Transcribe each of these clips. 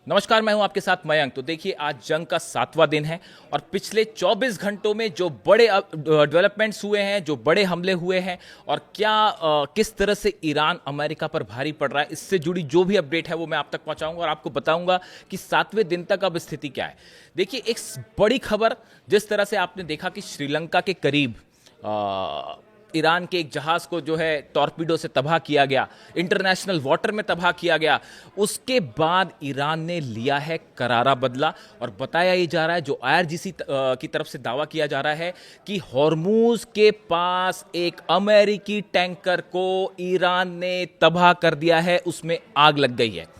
नमस्कार, मैं हूं आपके साथ मयंक। तो देखिए, आज जंग का 7वां दिन है और पिछले 24 घंटों में जो बड़े डेवलपमेंट्स हुए हैं, जो बड़े हमले हुए हैं और किस तरह से ईरान अमेरिका पर भारी पड़ रहा है, इससे जुड़ी जो भी अपडेट है वो मैं आप तक पहुंचाऊंगा और आपको बताऊंगा कि 7वें दिन तक अब स्थिति क्या है। देखिए, एक बड़ी खबर, जिस तरह से आपने देखा कि श्रीलंका के करीब ईरान के एक जहाज को जो है टॉर्पीडो से तबाह किया गया, इंटरनेशनल वाटर में तबाह किया गया। उसके बाद ईरान ने लिया है करारा बदला और बताया ये जा रहा है, जो आईआरजीसी की तरफ से दावा किया जा रहा है कि हॉर्मूज के पास एक अमेरिकी टैंकर को ईरान ने तबाह कर दिया है, उसमें आग लग गई है।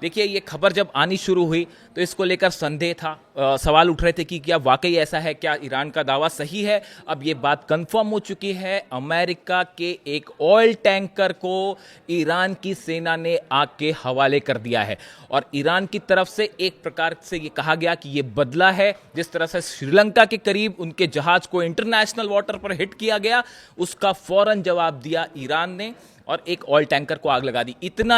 देखिए, ये खबर जब आनी शुरू हुई तो इसको लेकर संदेह था, सवाल उठ रहे थे कि क्या वाकई ऐसा है, क्या ईरान का दावा सही है। अब ये बात कंफर्म हो चुकी है, अमेरिका के एक ऑयल टैंकर को ईरान की सेना ने आग के हवाले कर दिया है और ईरान की तरफ से एक प्रकार से ये कहा गया कि ये बदला है। जिस तरह से श्रीलंका के करीब उनके जहाज को इंटरनेशनल वाटर पर हिट किया गया, उसका फौरन जवाब दिया ईरान ने और एक ऑयल टैंकर को आग लगा दी। इतना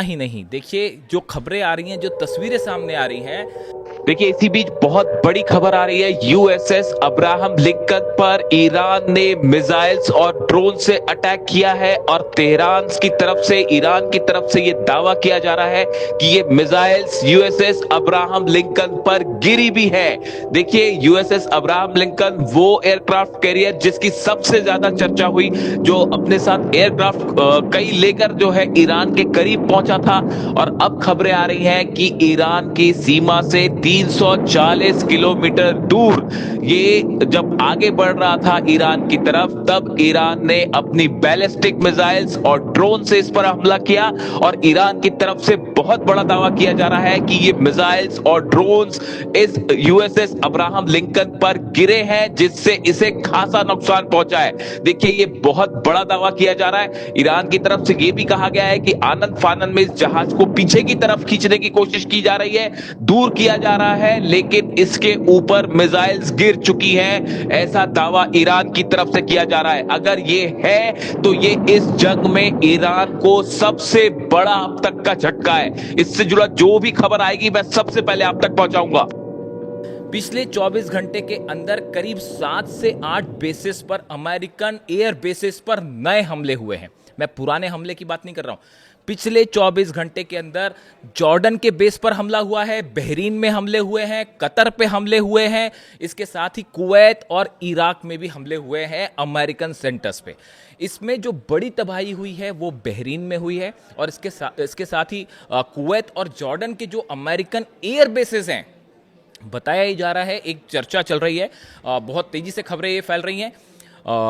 ही नहीं, देखिए जो खबरें आ रही हैं, जो तस्वीरें सामने आ रही हैं। देखिए, इसी बीच बहुत बड़ी खबर आ रही है। यूएसएस अब्राहम लिंकन पर ईरान ने मिसाइल्स और ड्रोन से अटैक किया है और तेहरान की तरफ से, ईरान की तरफ से यह दावा किया जा रहा है कि ये मिसाइल्स यूएसएस अब्राहम लिंकन पर गिरी भी है। देखिए, यूएसएस अब्राहम लिंकन वो एयरक्राफ्ट कैरियर जिसकी सबसे ज्यादा चर्चा हुई, जो अपने साथ एयरक्राफ्ट कई लेकर जो है ईरान के करीब पहुंचा था। और अब खबरें आ रही हैं कि ईरान की सीमा से 340 किलोमीटर दूर ये जब आगे बढ़ रहा था ईरान की तरफ, तब ईरान ने अपनी बैलिस्टिक मिसाइल्स और ड्रोन से इस पर हमला किया और ईरान की तरफ से बहुत बड़ा दावा किया जा रहा है कि ये मिसाइल्स और ड्रोन्स इस यूएसएस अब्राहम लिंकन पर गिरे हैं, जिससे इसे खासा नुकसान पहुंचा है। देखिए, ये बहुत बड़ा दावा किया जा रहा है। ईरान की तरफ से ये भी कहा गया है कि आनंद फानन में इस जहाज को पीछे की तरफ खींचने की कोशिश की जा रही है, दूर किया जा रहा है, लेकिन इसके ऊपर मिसाइल्स गिर चुकी हैं, ऐसा दावा ईरान की तरफ से किया जा रहा है। अगर ये है तो ये इस जंग में ईरान को सबसे बड़ा अब तक का झटका है। इससे जुड़ा जो भी खबर आएगी मैं सबसे पहले आप तक पहुंचाऊंगा। पिछले 24 घंटे के अंदर करीब 7 से 8 बेसिस पर, अमेरिकन एयर बेसिस पर नए हमले हुए हैं। मैं पुराने हमले की बात नहीं कर रहा हूं। पिछले 24 घंटे के अंदर जॉर्डन के बेस पर हमला हुआ है, बहरीन में हमले हुए हैं, कतर पे हमले हुए हैं, इसके साथ ही कुवैत और इराक में भी हमले हुए हैं अमेरिकन सेंटर्स पे। इसमें जो बड़ी तबाही हुई है वो बहरीन में हुई है और इसके साथ ही कुवैत और जॉर्डन के जो अमेरिकन एयर बेसेस हैं, बताया ही जा रहा है, एक चर्चा चल रही है, बहुत तेजी से खबरें ये फैल रही हैं।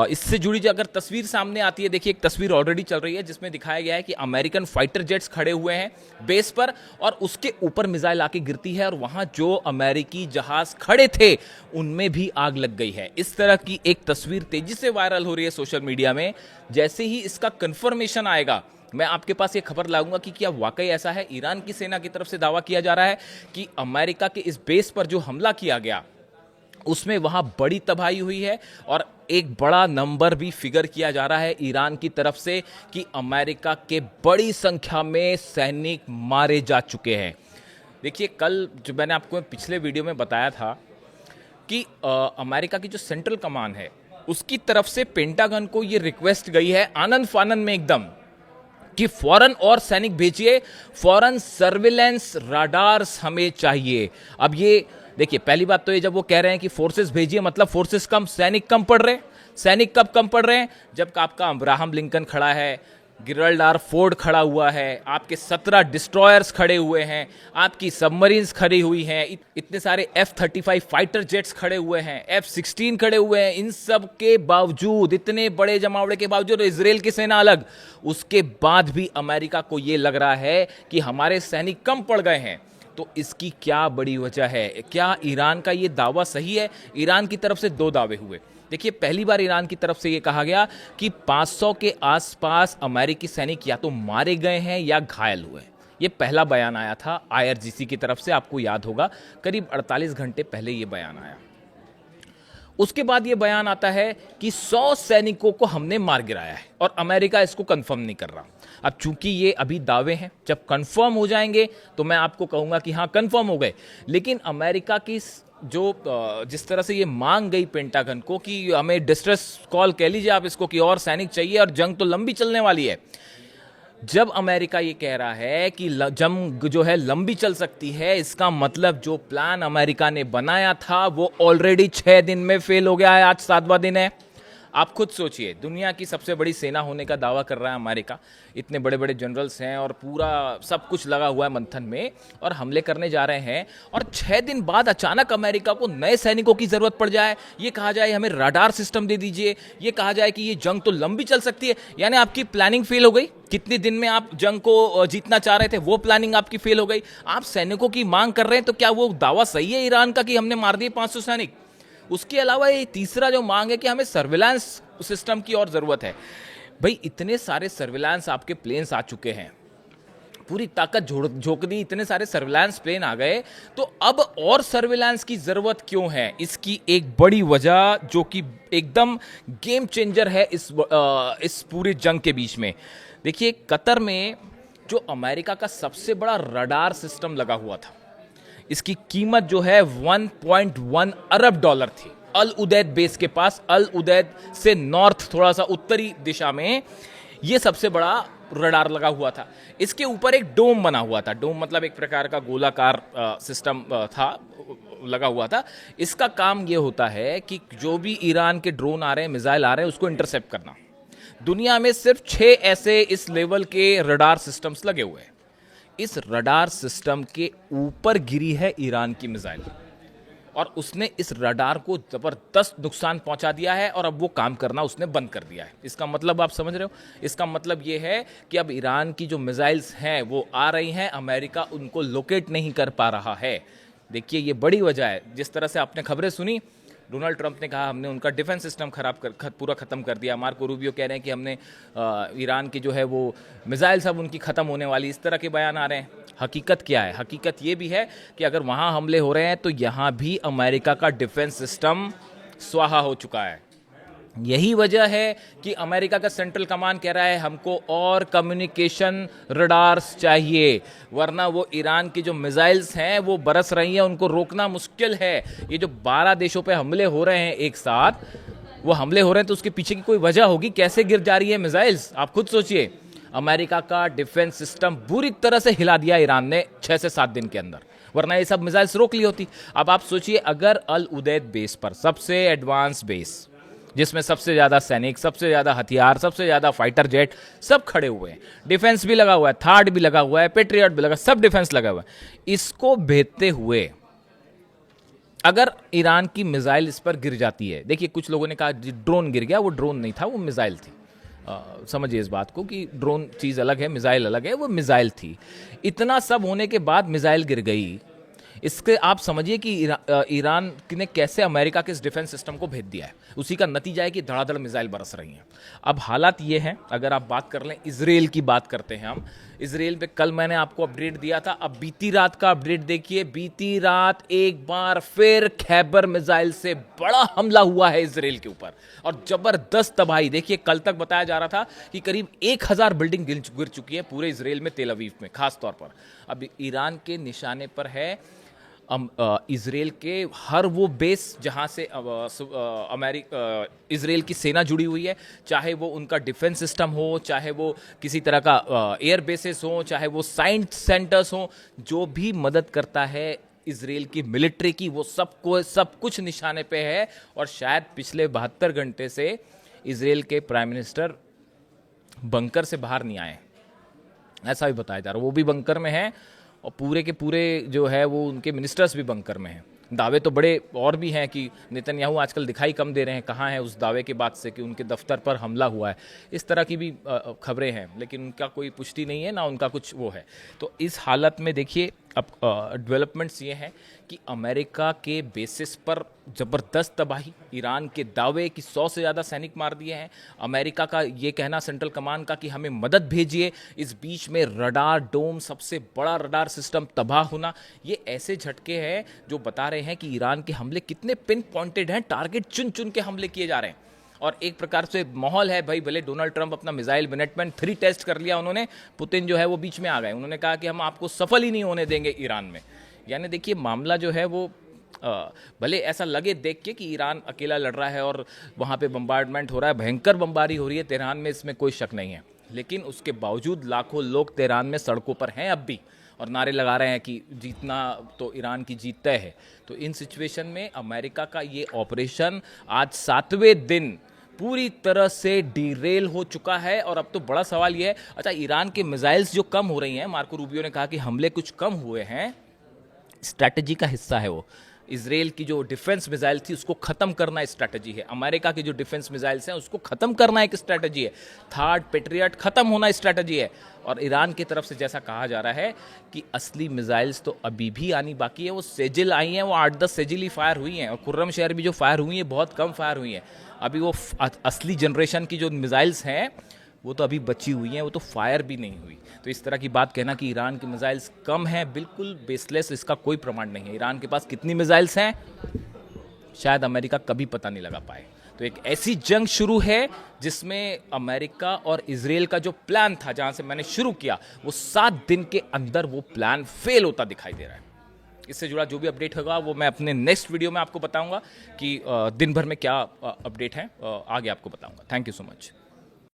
इससे जुड़ी जो अगर तस्वीर सामने आती है, देखिए एक तस्वीर ऑलरेडी चल रही है जिसमें दिखाया गया है कि अमेरिकन फाइटर जेट्स खड़े हुए हैं बेस पर और उसके ऊपर मिसाइल आके गिरती है और वहां जो अमेरिकी जहाज खड़े थे उनमें भी आग लग गई है। इस तरह की एक तस्वीर तेजी से वायरल हो रही है सोशल मीडिया में। जैसे ही इसका कंफर्मेशन आएगा, मैं आपके पास ये खबर लाऊंगा कि क्या वाकई ऐसा है। ईरान की सेना की तरफ से दावा किया जा रहा है कि अमेरिका के इस बेस पर जो हमला किया गया उसमें वहां बड़ी तबाही हुई है और एक बड़ा नंबर भी फिगर किया जा रहा है ईरान की तरफ से कि अमेरिका के बड़ी संख्या में सैनिक मारे जा चुके हैं। देखिए, कल जो मैंने आपको पिछले वीडियो में बताया था कि अमेरिका की जो सेंट्रल कमान है उसकी तरफ से पेंटागन को ये रिक्वेस्ट गई है आनंद फानन में एकदम कि फौरन और सैनिक भेजिए, फौरन सर्विलेंस राडार्स हमें चाहिए। अब ये देखिए, पहली बात तो ये, जब वो कह रहे हैं कि फोर्सेस भेजिए, मतलब फोर्सेस कम, सैनिक कम पड़ रहे हैं। सैनिक कब कम पड़ रहे हैं? जब आपका अब्राहम लिंकन खड़ा है, गिब्राल्टर फोर्ड खड़ा हुआ है, आपके 17 डिस्ट्रॉयर्स खड़े हुए हैं, आपकी सबमरीन्स खड़ी हुई हैं, इतने सारे F-35 फाइटर जेट्स खड़े हुए हैं, F-16 खड़े हुए हैं। इन सब के बावजूद, इतने बड़े जमावड़े के बावजूद, इजराइल की सेना अलग, उसके बाद भी अमेरिका को यह लग रहा है कि हमारे सैनिक कम पड़ गए हैं। तो इसकी क्या बड़ी वजह है? क्या ईरान का ये दावा सही है? ईरान की तरफ से दो दावे हुए। देखिए, पहली बार ईरान की तरफ से ये कहा गया कि 500 के आसपास अमेरिकी सैनिक या तो मारे गए हैं या घायल हुए हैं। ये पहला बयान आया था आईआरजीसी की तरफ से, आपको याद होगा करीब 48 घंटे पहले ये बयान आया। उसके बाद ये बयान आता है कि 100 सैनिकों को हमने मार गिराया है और अमेरिका इसको कंफर्म नहीं कर रहा। अब चूंकि ये अभी दावे हैं, जब कंफर्म हो जाएंगे तो मैं आपको कहूंगा कि हाँ कंफर्म हो गए। लेकिन अमेरिका की जो जिस तरह से ये मांग गई पेंटागन को कि हमें डिस्ट्रेस कॉल कह लीजिए आप इसको, कि और सैनिक चाहिए और जंग तो लंबी चलने वाली है। जब अमेरिका ये कह रहा है कि जंग जो है लंबी चल सकती है, इसका मतलब जो प्लान अमेरिका ने बनाया था वो ऑलरेडी 6 दिन में फेल हो गया है। आज 7वां दिन है। आप खुद सोचिए, दुनिया की सबसे बड़ी सेना होने का दावा कर रहा है अमेरिका, इतने बड़े बड़े जनरल्स हैं और पूरा सब कुछ लगा हुआ है मंथन में, और हमले करने जा रहे हैं, और 6 दिन बाद अचानक अमेरिका को नए सैनिकों की जरूरत पड़ जाए, ये कहा जाए हमें रडार सिस्टम दे दीजिए, ये कहा जाए कि ये जंग तो लंबी चल सकती है। यानी आपकी प्लानिंग फेल हो गई। कितने दिन में आप जंग को जीतना चाह रहे थे वो प्लानिंग आपकी फेल हो गई। आप सैनिकों की मांग कर रहे हैं, तो क्या वो दावा सही है ईरान का कि हमने मार दिए 500 सैनिक? उसके अलावा ये तीसरा जो मांग है कि हमें सर्विलांस सिस्टम की और जरूरत है। भाई इतने सारे सर्विलांस आपके प्लेन्स आ चुके हैं, पूरी ताकत झोंक दी, इतने सारे सर्विलांस प्लेन आ गए, तो अब और सर्विलांस की जरूरत क्यों है? इसकी एक बड़ी वजह जो कि एकदम गेम चेंजर है इस पूरे जंग के बीच में। देखिए, कतर में जो अमेरिका का सबसे बड़ा रडार सिस्टम लगा हुआ था, इसकी कीमत जो है 1.1 अरब डॉलर थी। अल उदैद बेस के पास, अल उदैद से नॉर्थ थोड़ा सा उत्तरी दिशा में ये सबसे बड़ा रडार लगा हुआ था। इसके ऊपर एक डोम बना हुआ था। डोम मतलब एक प्रकार का गोलाकार सिस्टम था, लगा हुआ था। इसका काम ये होता है कि जो भी ईरान के ड्रोन आ रहे हैं, मिसाइल आ रहे हैं, उसको इंटरसेप्ट करना। दुनिया में सिर्फ 6 ऐसे इस लेवल के रडार सिस्टम्स लगे हुए हैं। इस रडार सिस्टम के ऊपर गिरी है ईरान की मिसाइल, और उसने इस रडार को जबरदस्त नुकसान पहुंचा दिया है, और अब वो काम करना उसने बंद कर दिया है। इसका मतलब आप समझ रहे हो? इसका मतलब ये है कि अब ईरान की जो मिसाइल्स हैं वो आ रही हैं, अमेरिका उनको लोकेट नहीं कर पा रहा है। देखिए, ये बड़ी वजह है। जिस तरह से आपने खबरें सुनी, डोनाल्ड ट्रंप ने कहा हमने उनका डिफेंस सिस्टम पूरा ख़त्म कर दिया। मार्को रूबियो कह रहे हैं कि हमने ईरान की जो है वो मिसाइल सब उनकी ख़त्म होने वाली, इस तरह के बयान आ रहे हैं। हकीकत क्या है? हकीकत ये भी है कि अगर वहाँ हमले हो रहे हैं तो यहाँ भी अमेरिका का डिफेंस सिस्टम स्वाहा हो चुका है। यही वजह है कि अमेरिका का सेंट्रल कमांड कह रहा है हमको और कम्युनिकेशन रडार्स चाहिए, वरना वो ईरान की जो मिसाइल्स हैं वो बरस रही हैं, उनको रोकना मुश्किल है। ये जो 12 देशों पे हमले हो रहे हैं एक साथ, वो हमले हो रहे हैं तो उसके पीछे की कोई वजह होगी। कैसे गिर जा रही है मिसाइल्स, आप खुद सोचिए। अमेरिका का डिफेंस सिस्टम बुरी तरह से हिला दिया ईरान ने 6 से 7 दिन के अंदर, वरना ये सब मिसाइल्स रोक ली होती। अब आप सोचिए, अगर अल उदैद बेस पर, सबसे एडवांस बेस जिसमें सबसे ज़्यादा सैनिक, सबसे ज़्यादा हथियार, सबसे ज़्यादा फाइटर जेट सब खड़े हुए हैं, डिफेंस भी लगा हुआ है, थार्ड भी लगा हुआ है, पेट्रियट भी लगा, सब डिफेंस लगा हुआ है, इसको भेदते हुए अगर ईरान की मिसाइल इस पर गिर जाती है, देखिए कुछ लोगों ने कहा ड्रोन गिर गया, वो ड्रोन नहीं था, वो मिसाइल थी। समझिए इस बात को कि ड्रोन चीज़ अलग है, मिसाइल अलग है, वो मिसाइल थी। इतना सब होने के बाद मिसाइल गिर गई, इसके आप समझिए कि ईरान ने कैसे अमेरिका के इस डिफेंस सिस्टम को भेज दिया है। उसी का नतीजा है कि धड़ाधड़ मिसाइल बरस रही हैं। अब हालात ये हैं, अगर आप बात कर लें, इजराइल की बात करते हैं हम। इजराइल पे कल मैंने आपको अपडेट दिया था, अब बीती रात का अपडेट देखिए। बीती रात एक बार फिर खैबर मिसाइल से बड़ा हमला हुआ है इजराइल के ऊपर, और जबरदस्त तबाही। देखिए, कल तक बताया जा रहा था कि करीब 1000 बिल्डिंग गिर चुकी है पूरे इजराइल में, तेल अवीव में खास तौर पर। अब ईरान के निशाने पर है इजराइल के हर वो बेस जहां से इजराइल की सेना जुड़ी हुई है, चाहे वो उनका डिफेंस सिस्टम हो, चाहे वो किसी तरह का एयर बेसिस हो, चाहे वो साइंस सेंटर्स हो, जो भी मदद करता है इजराइल की मिलिट्री की, वो सब कुछ निशाने पे है। और शायद पिछले 72 घंटे से इजराइल के प्राइम मिनिस्टर बंकर से बाहर नहीं आए, ऐसा भी बताया जा रहा है। वो भी बंकर में है, और पूरे के पूरे जो है वो उनके मिनिस्टर्स भी बंकर में हैं। दावे तो बड़े और भी हैं कि नेतन्याहू आजकल दिखाई कम दे रहे हैं, कहाँ हैं उस दावे के बाद से कि उनके दफ्तर पर हमला हुआ है, इस तरह की भी खबरें हैं, लेकिन उनका कोई पुष्टि नहीं है ना उनका कुछ वो है। तो इस हालत में देखिए, अब डेवलपमेंट्स ये हैं कि अमेरिका के बेसिस पर ज़बरदस्त तबाही, ईरान के दावे कि 100 से ज़्यादा सैनिक मार दिए हैं, अमेरिका का ये कहना सेंट्रल कमांड का कि हमें मदद भेजिए, इस बीच में रडार डोम, सबसे बड़ा रडार सिस्टम तबाह होना, ये ऐसे झटके हैं जो बता रहे हैं कि ईरान के हमले कितने पिन पॉइंटेड हैं, टारगेट चुन चुन के हमले किए जा रहे हैं। और एक प्रकार से माहौल है भाई, भले डोनाल्ड ट्रंप अपना मिसाइल मिनटमैन 3 टेस्ट कर लिया उन्होंने, पुतिन जो है वो बीच में आ गए, उन्होंने कहा कि हम आपको सफल ही नहीं होने देंगे ईरान में। यानी देखिए मामला जो है वो भले ऐसा लगे देख के कि ईरान अकेला लड़ रहा है और वहाँ पे बम्बार्डमेंट हो रहा है, भयंकर बमबारी हो रही है तेहरान में, इसमें कोई शक नहीं है, लेकिन उसके बावजूद लाखों लोग तेहरान में सड़कों पर हैं अब भी और नारे लगा रहे हैं कि जीतना तो ईरान की जीत तय है। तो इन सिचुएशन में अमेरिका का ये ऑपरेशन आज 7वें दिन पूरी तरह से डीरेल हो चुका है। और अब तो बड़ा सवाल ये है, अच्छा ईरान के मिसाइल्स जो कम हो रही हैं, मार्को रूबियो ने कहा कि हमले कुछ कम हुए हैं, स्ट्रैटेजी का हिस्सा है वो। इसराइल की जो डिफेंस मिसाइल थी उसको खत्म करना स्ट्रैटेजी है, अमेरिका की जो डिफेंस मिसाइल्स हैं उसको खत्म करना एक स्ट्रैटेजी है, थर्ड पेट्रियट खत्म होना स्ट्रैटेजी है। और ईरान की तरफ से जैसा कहा जा रहा है कि असली मिसाइल्स तो अभी भी आनी बाकी है, वो सेजिल आई हैं, वो 8-10 सेजिल ही फायर हुई हैं, और खुर्रम शहर भी जो फायर हुई हैं बहुत कम फायर हुई हैं। अभी वो असली जनरेशन की जो मिसाइल्स हैं वो तो अभी बची हुई हैं, वो तो फायर भी नहीं हुई। तो इस तरह की बात कहना कि ईरान की मिसाइल्स कम हैं, बिल्कुल बेसलेस, इसका कोई प्रमाण नहीं है। ईरान के पास कितनी मिसाइल्स हैं शायद अमेरिका कभी पता नहीं लगा पाए। तो एक ऐसी जंग शुरू है जिसमें अमेरिका और इजराइल का जो प्लान था, जहां से मैंने शुरू किया, वो 7 दिन के अंदर वो प्लान फेल होता दिखाई दे रहा है। इससे जुड़ा जो भी अपडेट होगा वो मैं अपने नेक्स्ट वीडियो में आपको बताऊंगा कि दिन भर में क्या अपडेट है, आगे आपको बताऊंगा। Thank you so much.